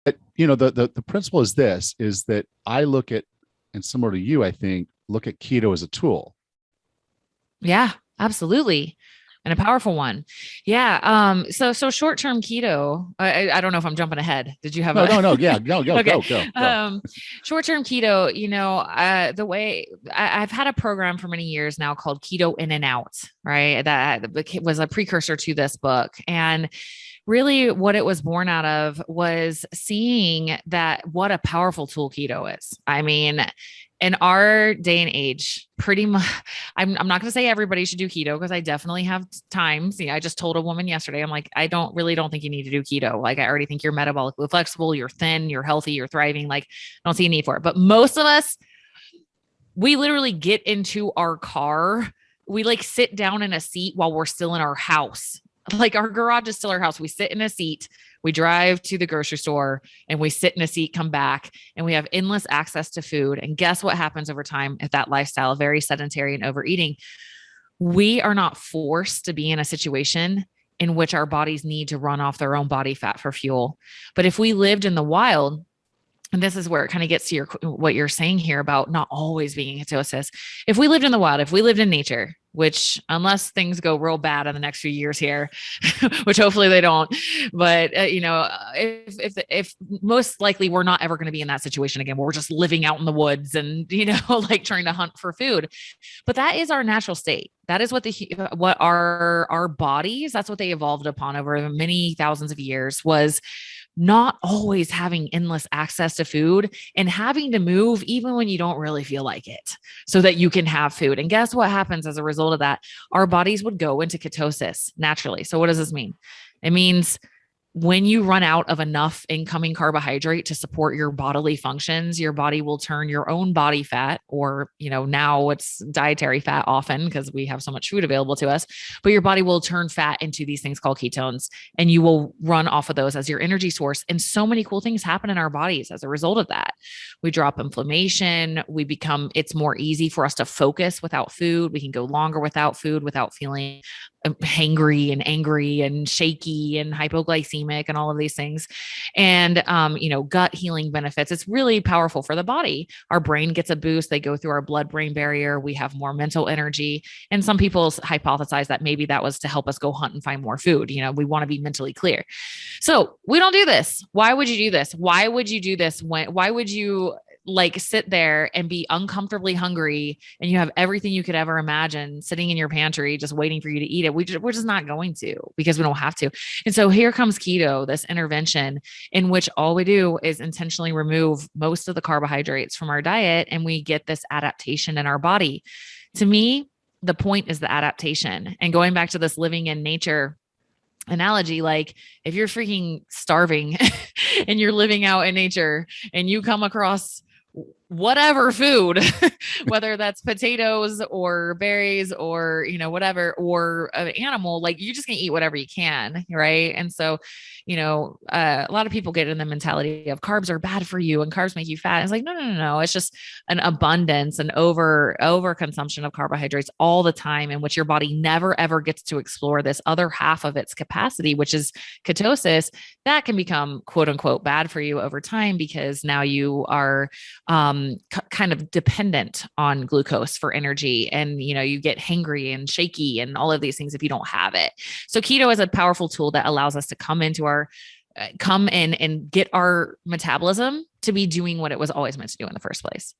The principle is this, is that I look at, and similar to you, I think, look at keto as a tool. Yeah, absolutely. And a powerful one. Yeah. So short-term keto, I don't know if I'm jumping ahead. Did you have No, a, no, no. Yeah. No, go, okay. go, go, go. Short-term keto, the way I've had a program for many years now called Keto In and Out, right? That was a precursor to this book. And really what it was born out of was seeing that what a powerful tool keto is. I mean, in our day and age, pretty much, I'm not going to say everybody should do keto because I definitely have times. I just told a woman yesterday, I'm like, I don't think you need to do keto. Like, I already think you're metabolically flexible, you're thin, you're healthy, you're thriving. Like, I don't see a need for it. But most of us, we literally get into our car. We like sit down in a seat while we're still in our house. Like, our garage is still our house. We sit in a seat, we drive to the grocery store, and we sit in a seat, come back, and we have endless access to food. And guess what happens over time if that lifestyle, very sedentary and overeating? We are not forced to be in a situation in which our bodies need to run off their own body fat for fuel. But if we lived in the wild, and this is where it kind of gets to what you're saying here about not always being in ketosis. If we lived in the wild, if we lived in nature, which unless things go real bad in the next few years here, which hopefully they don't, but if most likely we're not ever going to be in that situation again, where we're just living out in the woods and like trying to hunt for food. But that is our natural state. That is what our bodies, that's what they evolved upon over many thousands of years, was not always having endless access to food and having to move even when you don't really feel like it so that you can have food. And guess what happens as a result of that? Our bodies would go into ketosis naturally. So what does this mean? It means when you run out of enough incoming carbohydrate to support your bodily functions, your body will turn your own body fat, or, now it's dietary fat often because we have so much food available to us, but your body will turn fat into these things called ketones, and you will run off of those as your energy source. And so many cool things happen in our bodies as a result of that. We drop inflammation. It's more easy for us to focus without food. We can go longer without food without feeling hangry and angry and shaky and hypoglycemic and all of these things. And, gut healing benefits. It's really powerful for the body. Our brain gets a boost. They go through our blood brain barrier. We have more mental energy. And some people hypothesize that maybe that was to help us go hunt and find more food. We want to be mentally clear. So we don't do this. Why would you do this? Why would you do this? Why would you like sit there and be uncomfortably hungry and you have everything you could ever imagine sitting in your pantry just waiting for you to eat it? We're just not going to, because we don't have to. And so here comes keto, this intervention in which all we do is intentionally remove most of the carbohydrates from our diet, and we get this adaptation in our body. To me, the point is the adaptation. And going back to this living in nature analogy, like if you're freaking starving and you're living out in nature and you come across whatever food, whether that's potatoes or berries or, whatever, or an animal, like you're just going to eat whatever you can. Right. And so, a lot of people get in the mentality of carbs are bad for you and carbs make you fat. It's like, no. It's just an abundance and over consumption of carbohydrates all the time, in which your body never, ever gets to explore this other half of its capacity, which is ketosis. That can become quote unquote bad for you over time, because now you are, kind of dependent on glucose for energy, and you get hangry and shaky and all of these things if you don't have it. So keto is a powerful tool that allows us to come in and get our metabolism to be doing what it was always meant to do in the first place.